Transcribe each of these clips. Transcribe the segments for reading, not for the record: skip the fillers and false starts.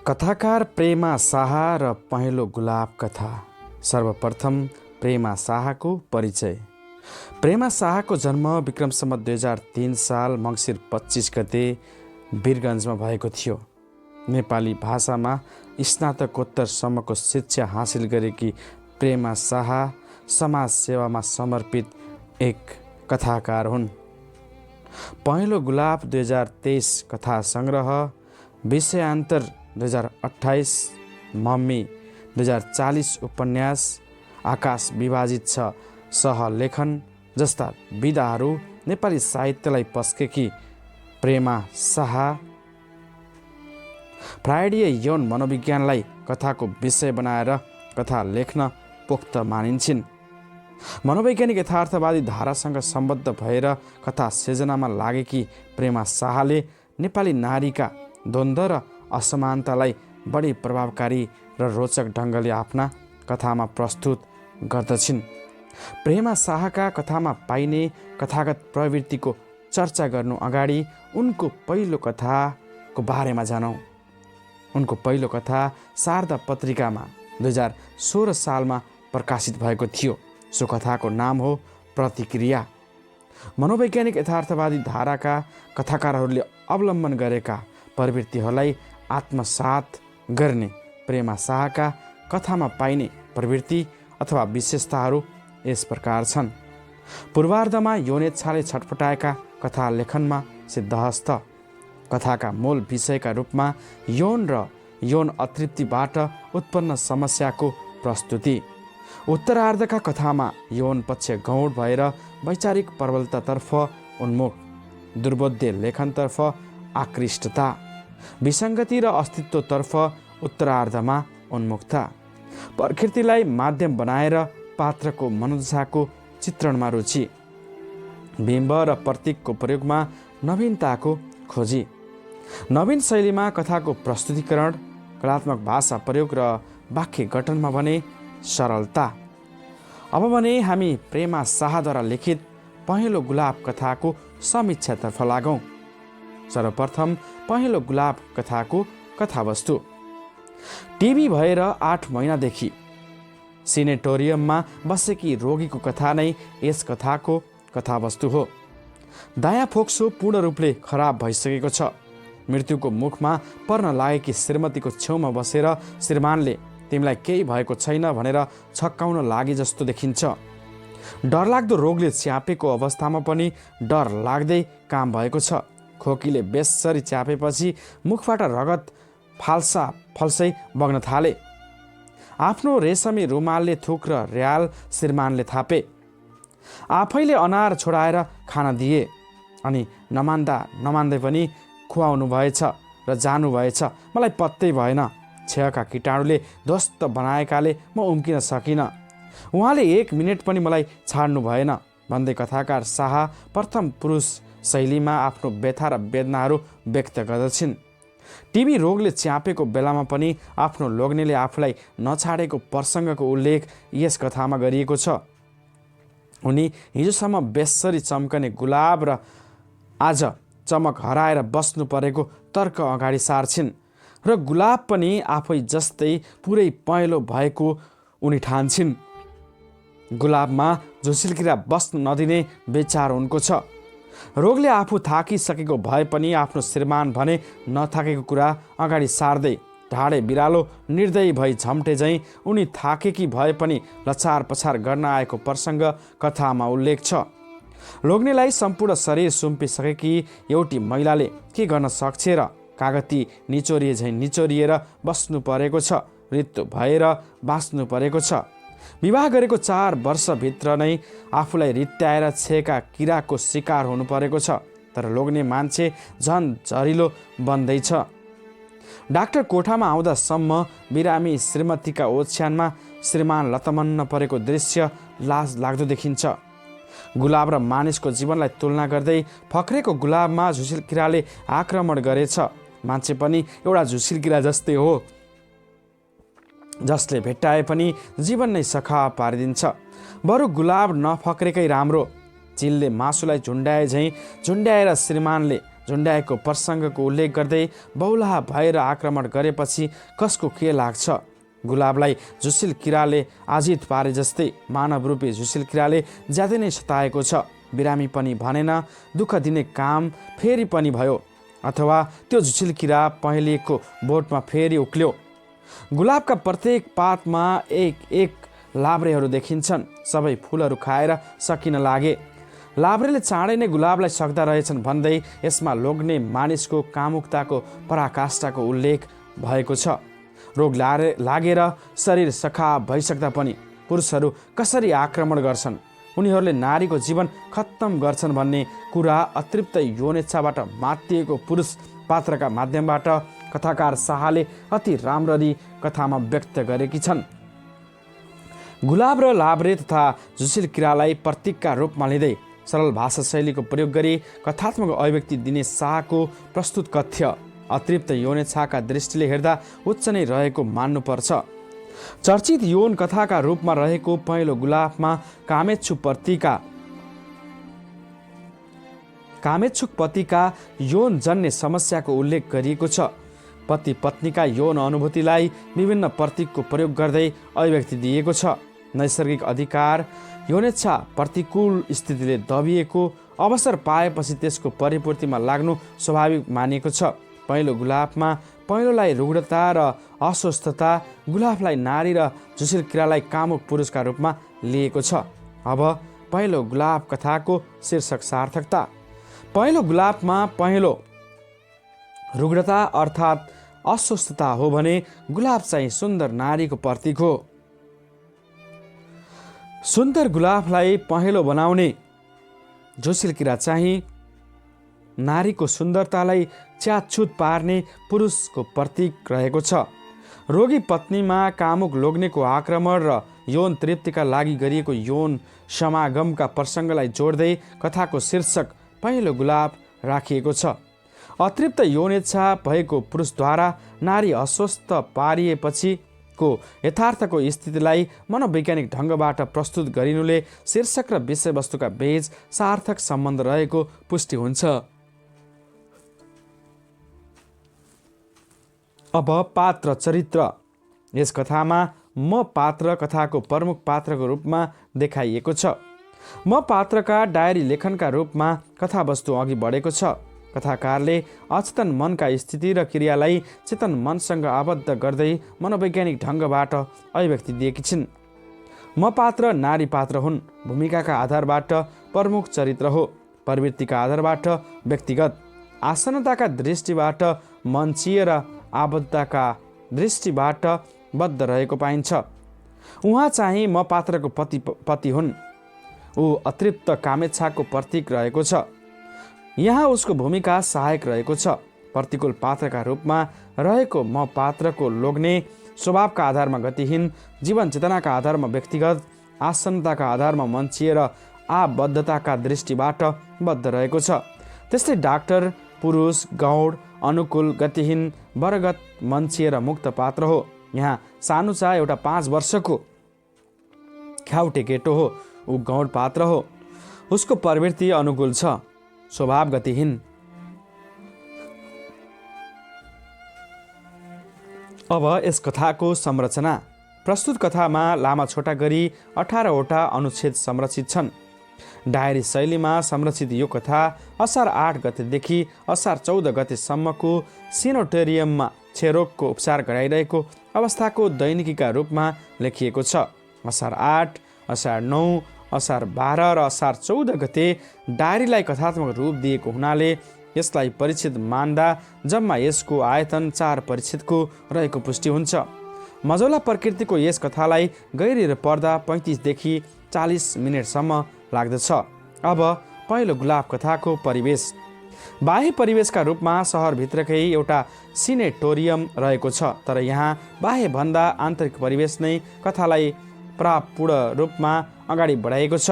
कथाकार प्रेमा शाह र पहेँलो गुलाब कथा। सर्वप्रथम प्रेमा शाहको परिचय। प्रेमा शाहको जन्म विक्रम सम्वत 2003 साल मङ्सिर 25 गते वीरगञ्जमा भएको थियो। नेपाली भाषामा स्नातकोत्तरसम्मको शिक्षा हासिल गरेकी प्रेमा शाह समाज सेवामा समर्पित एक कथाकार हुन्। पहेँलो गुलाब 2023 कथा सङ्ग्रह, विषयान्तर 2028, मम्मी 2040 उपन्यास, आकाश विभाजित छ सहलेखन जस्ता विधाहरू नेपाली साहित्यलाई पस्केकी प्रेमा शाह फ्राइडीय यौन मनोविज्ञानलाई कथाको विषय बनाएर कथा लेख्न पोख्त मानिन्छन्। मनोवैज्ञानिक यथार्थवादी धारासँग सम्बद्ध भएर कथा सिर्जनामा लागेकी प्रेमा शाहले नेपाली नारीका द्वन्द्व र असमानतालाई बढी प्रभावकारी र रोचक ढङ्गले आफ्ना कथामा प्रस्तुत गर्दछिन्। प्रेमा शाहका कथामा पाइने कथागत प्रवृत्तिको चर्चा गर्नु अगाडि उनको पहिलो कथाको बारेमा जानौँ। उनको पहिलो कथा शारदा पत्रिकामा 2016 सालमा प्रकाशित भएको थियो। सो कथाको नाम हो प्रतिक्रिया। मनोवैज्ञानिक यथार्थवादी धाराका कथाकारहरूले अवलम्बन गरेका प्रवृत्तिहरूलाई आत्मसात गर्ने प्रेमा शाहका कथामा पाइने प्रवृत्ति अथवा विशेषताहरू यस प्रकार छन्। पूर्वार्धमा यौनेच्छाले छटपटाएका कथा लेखनमा सिद्धहस्त कथाका मूल विषयका रूपमा यौन र यौन अतृप्तिबाट उत्पन्न समस्याको प्रस्तुति। उत्तरार्धका कथामा यौन पक्ष गौण भएर वैचारिक प्रबलतातर्फ उन्मुख, दुर्बोध्य लेखनतर्फ आकृष्टता, विसङ्गति र अस्तित्वतर्फ उत्तरार्धमा उन्मुखता, प्रकृतिलाई माध्यम बनाएर पात्रको मनोदशाको चित्रणमा रुचि, बिम्ब र प्रतीकको प्रयोगमा नवीनताको खोजी, नवीन शैलीमा कथाको प्रस्तुतिकरण, कलात्मक भाषा प्रयोग र वाक्य गठनमा भने सरलता। अब भने हामी प्रेमा शाहद्वारा लिखित पहेँलो गुलाब कथाको समीक्षातर्फ लागौँ। सर्वप्रथम पहेँलो गुलाब कथाको कथावस्तु। टिबी भएर 8 महिनादेखि सिनेटोरियममा बसेकी रोगीको कथा नै यस कथाको कथावस्तु हो। दायाँ फोक्सो पूर्ण रूपले खराब भइसकेको छ। मृत्युको मुखमा पर्न लागेकी श्रीमतीको छेउमा बसेर श्रीमानले तिमीलाई केही भएको छैन भनेर छक्काउन लागे जस्तो देखिन्छ। डरलाग्दो रोगले च्यापेको अवस्थामा पनि डर लाग्दै काम भएको छ। खोकीले बेसरी च्यापेपछि मुखबाट रगत फाल्सै बग्न थाले। आफ्नो रेशमी रुमालले थुक र र्याल श्रीमानले थापे। आफैले अनार छोडाएर खान दिए अनि नमान्दै पनि खुवाउनु भएछ र जानुभएछ। मलाई पत्तै भएन। छेउका कीटाणुले ध्वस्त बनाएकाले म उम्किन सकिनँ। उहाँले 1 मिनट पनि मलाई छाड्नु भएन भन्दै कथाकार शाह प्रथम पुरुष शैलीमा आफ्नो व्यथा र वेदनाहरू व्यक्त गर्दछिन्। टिबी रोगले च्यापेको बेलामा पनि आफ्नो लोग्नेले आफूलाई नछाडेको प्रसङ्गको उल्लेख यस कथामा गरिएको छ। उनी हिजोसम्म बेसरी चम्कने गुलाब र आज चमक हराएर बस्नु परेको तर्क अगाडि सार्छिन् र गुलाब पनि आफै जस्तै पुरै पहेँलो भएको उनी ठान्छिन्। गुलाबमा झुसिलकिरा बस्न नदिने विचार उनको छ। रोगले आफू थाकिसकेको भए पनि आफ्नो श्रीमान भने नथाकेको कुरा अगाडि सार्दै ढाडे बिरालो निर्दयी भई झम्टे झैँ उनी थाकेकी भए पनि लछार पछार गर्न आएको प्रसङ्ग कथामा उल्लेख छ। लोग्नेलाई सम्पूर्ण शरीर सुम्पिसकेकी एउटी महिलाले के गर्न सक्छ र कागती निचोरिए झैँ निचोरिएर बस्नु परेको छ। मृत्यु भएर बाँच्नु परेको छ। विवाह गरेको 4 वर्षभित्र नै आफूलाई रित्याएर छेका किराको शिकार हुनु परेको छ। तर लोग्ने मान्छे झन जरिलो बन्दैछ। डाक्टर कोठामा आउँदासम्म बिरामी श्रीमतीका ओछ्यानमा श्रीमान लतमन्न परेको दृश्य लाज लाग्दो देखिन्छ। गुलाब र मानिसको जीवनलाई तुलना गर्दै फक्रेको गुलाबमा झुसिलकिराले आक्रमण गरेछ। मान्छे पनि एउटा झुसिलकिरा जस्तै हो, जसले भेट्टाए पनि जीवन नै सखा पारिदिन्छ। बरु गुलाब नफक्रेकै राम्रो। चिलले मासुलाई झुन्ड्याए झैँ झुन्ड्याएर श्रीमानले झुन्ड्याएको प्रसङ्गको उल्लेख गर्दै बौलाहा भएर आक्रमण गरेपछि कसको के लाग्छ? गुलाबलाई झुसिल किराले आजित पारे जस्तै मानव रूपी झुसिल किराले ज्यादै नै सताएको छ। बिरामी पनि भनेन, दुःख दिने काम फेरि पनि भयो, अथवा त्यो झुसिल किरा पहेँलिएको बोटमा फेरि उक्ल्यो। गुलाबका प्रत्येक पातमा एक एक लाभ्रेहरू देखिन्छन्। सबै फुलहरू खाएर सकिन लागे। लाभ्रेले चाँडै नै गुलाबलाई सक्दा रहेछन् भन्दै यसमा लोग्ने मानिसको कामुकताको पराकाष्ठाको उल्लेख भएको छ। रोग लागेर शरीर सखाप भइसक्दा पनि पुरुषहरू कसरी आक्रमण गर्छन्, उनीहरूले नारीको जीवन खत्तम गर्छन् भन्ने कुरा अतृप्त यौनेच्छाबाट मातिएको पुरुष पात्रका माध्यमबाट कथाकार शाहले अति राम्ररी कथामा व्यक्त गरेकी छन्। गुलाब र लाभ्रे तथा झुसिल किरालाई प्रतीकका रूपमा लिँदै सरल भाषा शैलीको प्रयोग गरी कथात्मक अभिव्यक्ति दिने शाहको प्रस्तुत कथ्य अतृप्त यौनेच्छाका दृष्टिले हेर्दा उच्च नै रहेको मान्नुपर्छ। चर्चित यौन कथाका रूपमा रहेको पहेँलो गुलाबमा कामेच्छुक पतिका यौन जन्य समस्याको उल्लेख गरिएको छ। पति पत्नीका यौन अनुभूतिलाई विभिन्न प्रतीकको प्रयोग गर्दै अभिव्यक्ति दिएको छ। नैसर्गिक अधिकार यौनेच्छा प्रतिकूल स्थितिले दबिएको अवसर पाएपछि त्यसको परिपूर्तिमा लाग्नु स्वाभाविक मानिएको छ। पहेँलो गुलाबमा पहेँलोलाई रुग्णता र अस्वस्थता, गुलाबलाई नारी र झुसिल किरालाई कामुक पुरुषका रूपमा लिएको छ। अब पहेँलो गुलाब कथाको शीर्षक सार्थकता। पहेँलो गुलाबमा पहेँलो रुग्णता अर्थात् अस्वस्थता हो भने गुलाब चाहिँ सुन्दर नारीको प्रतीक हो। सुन्दर गुलाबलाई पहेँलो बनाउने झुसिल किरा चाहिँ नारीको सुन्दरतालाई च्यातछुत पार्ने पुरुषको प्रतीक रहेको छ। रोगी पत्नीमा कामुक लोग्नेको आक्रमण र यौन तृप्तिका लागि गरिएको यौन समागमका प्रसङ्गलाई जोड्दै कथाको शीर्षक पहेँलो गुलाब राखिएको छ। अतृप्त यौनेच्छा भएको पुरुषद्वारा नारी अस्वस्थ पारिएपछिको यथार्थको स्थितिलाई मनोवैज्ञानिक ढङ्गबाट प्रस्तुत गरिनुले शीर्षक र विषयवस्तुका बीच सार्थक सम्बन्ध रहेको पुष्टि हुन्छ। अब पात्र चरित्र। यस कथामा म पात्र कथाको प्रमुख पात्रको रूपमा देखाइएको छ। म पात्रका डायरी लेखनका रूपमा कथावस्तु अघि बढेको छ। कथाकारले अचेतन मनका स्थिति र क्रियालाई चेतन मनसँग आबद्ध गर्दै मनोवैज्ञानिक ढङ्गबाट अभिव्यक्ति दिएकी छिन्। म पात्र नारी पात्र हुन्। भूमिकाका आधारबाट प्रमुख चरित्र हो। प्रवृत्तिका आधारबाट व्यक्तिगत, आसन्नताका दृष्टिबाट मञ्चीय र आबद्धताका दृष्टिबाट बद्ध रहेको पाइन्छ। उहाँ चाहिँ म पात्रको पति हुन्। ऊ अतृप्त कामेच्छाको प्रतीक रहेको छ। यहाँ उसको भूमिका सहायक रहेको छ। प्रतिकूल पात्रका रूपमा रहेको म पात्रको लोग्ने स्वभावका आधारमा गतिहीन, जीवन चेतनाका आधारमा व्यक्तिगत, आसन्नताका आधारमा मञ्चीय र आबद्धताका दृष्टिबाट बद्ध रहेको छ। त्यस्तै डाक्टर पुरुष, गौड, अनुकूल, गतिहीन, वर्गत, मञ्चीय र मुक्त पात्र हो। यहाँ सानुचा एउटा 5 वर्षको ख्याउटे केटो हो। ऊ गौड पात्र हो। उसको प्रवृत्ति अनुकूल छ, स्वभाव गतिहीन। अब यस कथाको संरचना। प्रस्तुत कथामा लामा छोटा गरी 18वटा अनुच्छेद संरचित छन्। डायरी शैलीमा संरचित यो कथा असार 8 गतेदेखि असार 14 गतेसम्मको सेनोटेरियममा क्षयरोगको उपचार गराइरहेको अवस्थाको दैनिकीका रूपमा लेखिएको छ। असार 8, असार 9, असार 12 र असार 14 गते डायरीलाई कथात्मक रूप दिएको हुनाले यसलाई परिच्छेद मान्दा जम्मा यसको आयतन 4 परिच्छेदको रहेको पुष्टि हुन्छ। मझौला प्रकृतिको यस कथालाई गहिरेर पढ्दा 35 देखि 40 मिनटसम्म लाग्दछ। अब पहिलो गुलाब कथाको परिवेश। बाह्य परिवेशका रूपमा सहरभित्रकै एउटा सिनेटोरियम रहेको छ, तर यहाँ बाह्यभन्दा आन्तरिक परिवेश नै कथालाई प्रापूर्ण रूपमा अगाडि बढाइएको छ।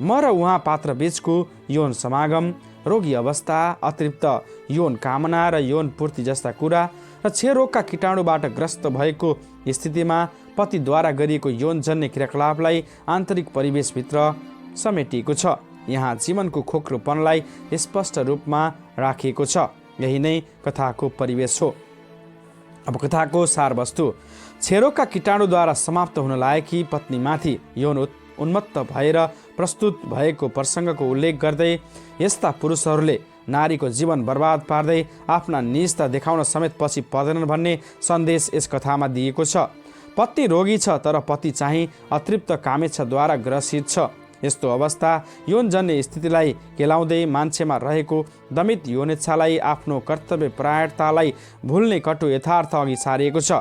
म र उहाँ पात्र बीचको यौन समागम, रोगी अवस्था, अतृप्त यौन कामना र यौन पूर्ति जस्ता कुरा र क्षयरोगका कीटाणुबाट ग्रस्त भएको स्थितिमा पतिद्वारा गरिएको यौनजन्य क्रियाकलापलाई आन्तरिक परिवेशभित्र समेटिएको छ। यहाँ जीवनको खोक्रोपनलाई स्पष्ट रूपमा राखिएको छ। यही नै कथाको परिवेश हो। अब कथाको सारवस्तु। छेरोका कीटाणुद्वारा समाप्त हुन लागेकी पत्नीमाथि यौन उन्मत्त भएर प्रस्तुत भएको प्रसङ्गको उल्लेख गर्दै यस्ता पुरुषहरूले नारीको जीवन बर्बाद पार्दै आफ्ना निजता देखाउन समेत पछि पर्दैनन् भन्ने सन्देश यस कथामा दिएको छ। पत्नी रोगी छ तर पति चाहिँ अतृप्त कामेच्छाद्वारा ग्रसित छ। यस्तो अवस्था यौनजन्य स्थितिलाई केलाउँदै मान्छेमा रहेको दमित यौनेच्छालाई आफ्नो कर्तव्यपरायणतालाई भुल्ने कटु यथार्थ अघि सारिएको छ।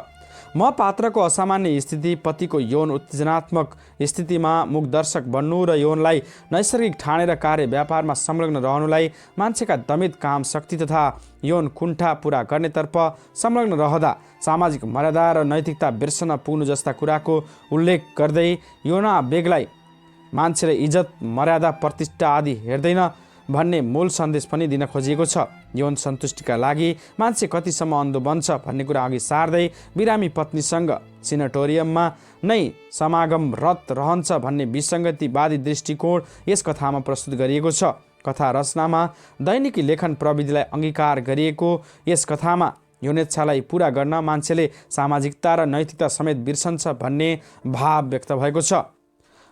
म पात्रको असामान्य स्थिति, पतिको यौन उत्तेजनात्मक स्थितिमा मुखदर्शक बन्नु र यौनलाई नैसर्गिक ठानेर कार्य व्यापारमा संलग्न रहनुलाई मान्छेका दमित काम शक्ति तथा यौन कुण्ठा पूरा गर्नेतर्फ संलग्न रहँदा सामाजिक मर्यादा र नैतिकता बिर्सन पुग्नु जस्ता कुराको उल्लेख गर्दै यौनावेगलाई मान्छेले इज्जत, मर्यादा, प्रतिष्ठा आदि हेर्दैन भन्ने मूल सन्देश पनि दिन खोजिएको छ। यौन सन्तुष्टिका लागि मान्छे कतिसम्म अन्धो बन्छ भन्ने कुरा अघि सार्दै बिरामी पत्नीसँग सिनेटोरियममा नै समागमरत रहन्छ भन्ने विसङ्गतिवादी दृष्टिकोण यस कथामा प्रस्तुत गरिएको छ। कथा रचनामा दैनिकी लेखन प्रविधिलाई अङ्गीकार गरिएको यस कथामा यौनेच्छालाई पूरा गर्न मान्छेले सामाजिकता र नैतिकता समेत बिर्सन्छ भन्ने भाव व्यक्त भएको छ।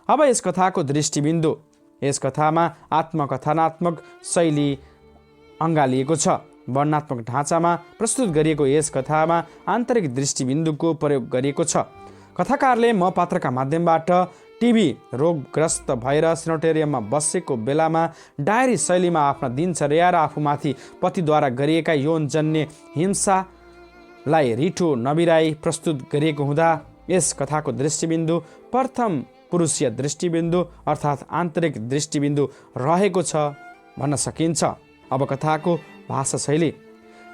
अब यस कथाको दृष्टिबिन्दु। यस कथामा आत्मकथनात्मक शैली अँगालिएको छ। वर्णनात्मक ढाँचामा प्रस्तुत गरिएको यस कथामा आन्तरिक दृष्टिबिन्दुको प्रयोग गरिएको छ। कथाकारले म पात्रका माध्यमबाट टिबी रोगग्रस्त भएर सेनेटोरियममा बसेको बेलामा डायरी शैलीमा आफ्ना दिनचर्या र आफूमाथि पतिद्वारा गरिएका यौनजन्य हिंसालाई रिठो नबिराई प्रस्तुत गरिएको हुँदा यस कथाको दृष्टिबिन्दु प्रथम पुरुषीय दृष्टिबिन्दु अर्थात् आन्तरिक दृष्टिबिन्दु रहेको छ भन्न सकिन्छ। अब कथाको भाषा शैली।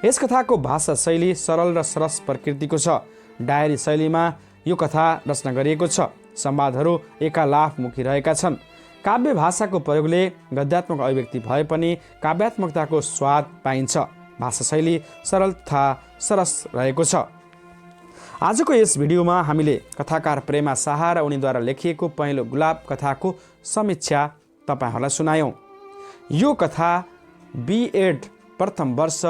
यस कथाको भाषा शैली सरल र सरस प्रकृतिको छ। डायरी शैलीमा यो कथा रचना गरिएको छ। संवादहरू एकालाफमुखी रहेका छन्। काव्य भाषाको प्रयोगले गद्यात्मक अभिव्यक्ति भए पनि काव्यात्मकताको स्वाद पाइन्छ। भाषा शैली सरल तथा सरस रहेको छ। आजको यस भिडियोमा हामीले कथाकार प्रेमा शाह र उनीद्वारा लेखिएको पहेँलो गुलाब कथाको समीक्षा तपाईँहरूलाई सुनायौँ। यो कथा B.Ed प्रथम वर्ष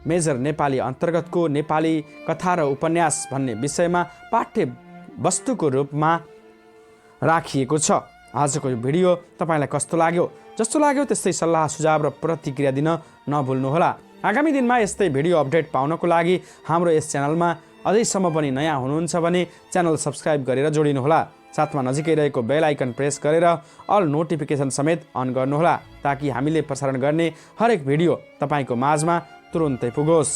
मेजर नेपाली अन्तर्गतको नेपाली कथा र उपन्यास भन्ने विषयमा पाठ्य वस्तुको रूपमा राखिएको छ। आजको यो भिडियो तपाईँलाई कस्तो लाग्यो? जस्तो लाग्यो त्यस्तै सल्लाह सुझाव र प्रतिक्रिया दिन नभुल्नुहोला। आगामी दिनमा यस्तै भिडियो अपडेट पाउनको लागि हाम्रो यस च्यानलमा अझैसम्म पनि नयाँ हुनुहुन्छ भने च्यानल सब्सक्राइब गरेर जोडिनुहोला। साथमा नजिकै रहेको बेल आइकन प्रेस गरेर अल नोटिफिकेसन समेत अन गर्नुहोला ताकि हामीले प्रसारण गर्ने हरेक भिडियो तपाईँको माझमा तुरुन्तै पुगोस्।